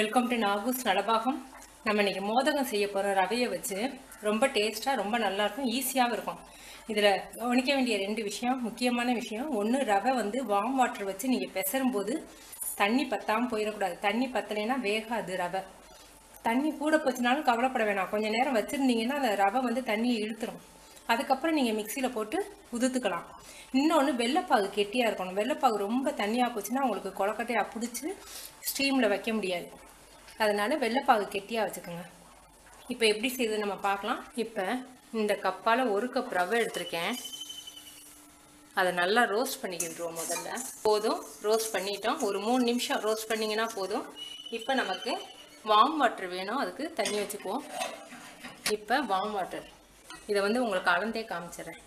Welcome to நாகூஸ் Nalabagam. நம்ம இன்றைக்கி மோதகம் செய்ய போகிறோம். ரவையை வச்சு ரொம்ப டேஸ்ட்டாக ரொம்ப நல்லாயிருக்கும், ஈஸியாகவும் இருக்கும். இதில் கவனிக்க வேண்டிய ரெண்டு விஷயம், முக்கியமான விஷயம். ஒன்று, ரவை வார்ம் வாட்டர் வச்சு நீங்கள் பெசரும்போது தண்ணி பற்றாமல் போயிடக்கூடாது. தண்ணி பற்றலைன்னா வேகாது ரவை. தண்ணி கூட போச்சுனாலும் கவலைப்பட வேணாம். கொஞ்சம் நேரம் வச்சுருந்தீங்கன்னா அந்த ரவை தண்ணியை இழுத்துரும். அதுக்கப்புறம் நீங்கள் மிக்சியில் போட்டு உதுத்துக்கலாம். இன்னொன்று, வெள்ளைப்பாகு கெட்டியாக இருக்கணும். வெள்ளைப்பாகு ரொம்ப தண்ணியாக போச்சுன்னா உங்களுக்கு கொலக்கட்டையாக பிடிச்சி ஸ்டீமில் வைக்க முடியாது. அதனால் வெள்ளைப்பாகு கெட்டியாக வச்சுக்கோங்க. இப்போ எப்படி செய்யுது நம்ம பார்க்கலாம். இப்போ இந்த கப்பால் 1 கப் ரவை எடுத்திருக்கேன். அதை நல்லா ரோஸ்ட் பண்ணிக்கிட்டுருவோம். முதல்ல போதும், ரோஸ்ட் பண்ணிட்டோம். ஒரு 3 நிமிஷம் ரோஸ்ட் பண்ணிங்கன்னா போதும். இப்போ நமக்கு வார்ம் வாட்டர் வேணும், அதுக்கு தண்ணி வச்சுக்குவோம். இப்போ வார்ம் வாட்டர் இதை உங்களுக்கு அளந்தே காமிச்சிடுறேன்.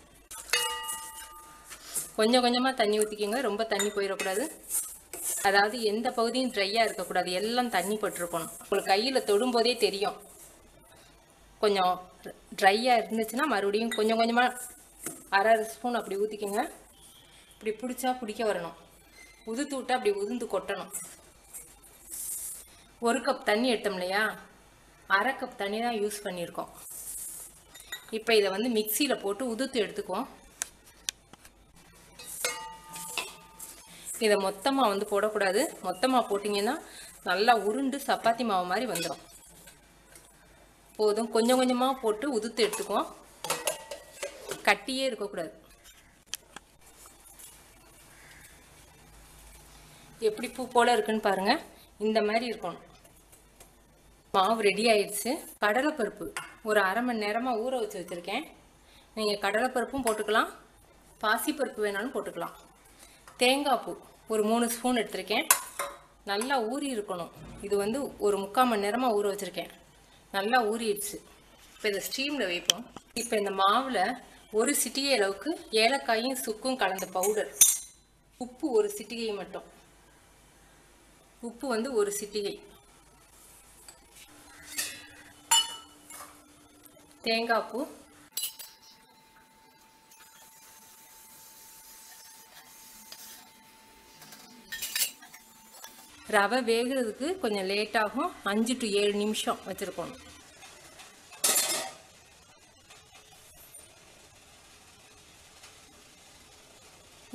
கொஞ்சம் கொஞ்சமாக தண்ணி ஊற்றிக்கிங்க, ரொம்ப தண்ணி போயிடக்கூடாது. அதாவது எந்த பகுதியும் ட்ரையாக இருக்கக்கூடாது, எல்லாம் தண்ணி பட்டிருக்கணும். உங்களுக்கு கையில் தொடும்போதே தெரியும். கொஞ்சம் ட்ரையாக இருந்துச்சுன்னா மறுபடியும் கொஞ்சம் கொஞ்சமாக அரை ஸ்பூன் அப்படி ஊற்றிக்கிங்க. இப்படி பிடிச்சா பிடிக்க வரணும், உதுத்து விட்டா அப்படி உதுந்து கொட்டணும். 1 கப் தண்ணி எடுத்தோம் இல்லையா, அரை கப் தண்ணி தான் யூஸ் பண்ணியிருக்கோம். இப்போ இதை மிக்சியில் போட்டு உதுத்து எடுத்துக்குவோம். இதை மொத்தமாக போடக்கூடாது. மொத்தமாக போட்டிங்கன்னா நல்லா உருண்டு சப்பாத்தி மாவு மாதிரி வந்துடும். போதும், கொஞ்சம் கொஞ்சமாக போட்டு உதுத்து எடுத்துக்குவோம். கட்டியே இருக்கக்கூடாது. எப்படி பூ போல் இருக்குன்னு பாருங்கள். இந்த மாதிரி இருக்கணும். மாவு ரெடி ஆயிடுச்சு. கடலைப்பருப்பு ஒரு அரை மணி நேரமாக ஊற வச்சு வச்சுருக்கேன். நீங்கள் கடலைப்பருப்பும் போட்டுக்கலாம், பாசிப்பருப்பு வேணாலும் போட்டுக்கலாம். தேங்காய் பூ ஒரு 3 ஸ்பூன் எடுத்திருக்கேன். நல்லா ஊறி இருக்கணும். இது ஒரு 3/4 மணி நேரமாக ஊற வச்சுருக்கேன். நல்லா ஊறிடுச்சு. இப்போ இதை ஸ்டீமில் வைப்போம். இப்போ இந்த மாவில் 1 சிட்டிகை அளவுக்கு ஏலக்காயும் சுக்கும் கலந்த பவுடர், உப்பு 1 சிட்டிகை மட்டும், உப்பு 1 சிட்டிகை, தேங்காய் பூ, ரவை வேகிறதுக்கு கொஞ்சம் லேட்டாகும். 5 to 7 நிமிஷம் வச்சுருக்கணும்.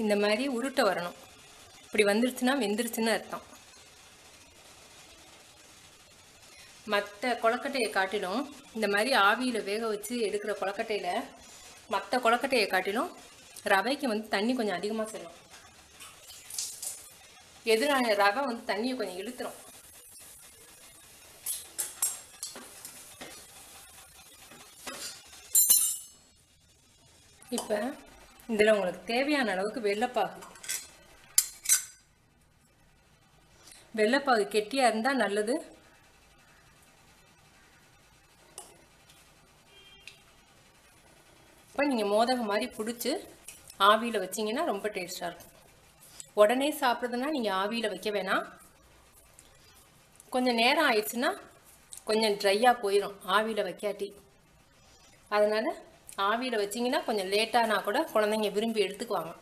இந்த மாதிரி உருட்டை வரணும். இப்படி வந்துருச்சுன்னா வெந்துருச்சுன்னு அர்த்தம். மற்ற கொலக்கட்டையை காட்டிலும் இந்த மாதிரி ஆவியில் வேக வச்சு எடுக்கிற கொலக்கட்டையில் மற்ற கொலக்கட்டையை காட்டிலும் ரவைக்கு தண்ணி கொஞ்சம் அதிகமாக செல்லும். எதிரான ரவை தண்ணியை கொஞ்சம் இழுத்துரும். இப்போ இதில் உங்களுக்கு தேவையான அளவுக்கு வெள்ளைப்பாகு கெட்டியாக இருந்தால் நல்லது. இப்போ நீங்கள் மோதகம் மாதிரி பிடிச்சி ஆவியில் வச்சிங்கன்னா ரொம்ப டேஸ்ட்டாக இருக்கும். உடனே சாப்பிட்றதுனா நீங்கள் ஆவியில் வைக்க வேணாம். கொஞ்சம் நேரம் ஆயிடுச்சுன்னா கொஞ்சம் ட்ரையாக போயிடும் ஆவியில் வைக்காட்டி. அதனால் ஆவியில் வச்சிங்கன்னா கொஞ்சம் லேட்டானா கூட குழந்தைங்க விரும்பி எடுத்துக்குவாங்க.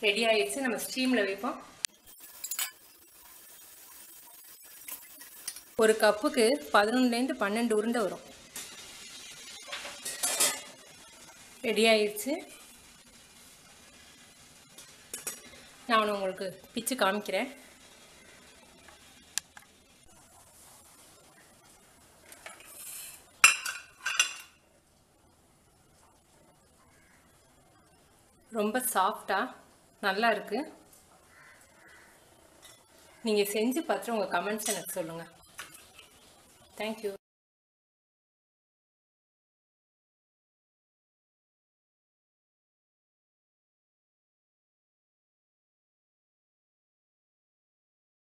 ரெடி ஆயிடுச்சு. நம்ம ஸ்டீமில் வைப்போம். 1 கப்புக்கு 11லேருந்து 12 உருண்டை வரும். ரெடி ஆயிடுச்சு. நான் உங்களுக்கு பிச்சு காமிக்கிறேன். ரொம்ப சாஃப்டாக நல்லா இருக்குது. நீங்கள் செஞ்சு பார்த்துட்டு உங்கள் கமெண்ட்ஸ் எனக்கு சொல்லுங்கள். தேங்க்யூ.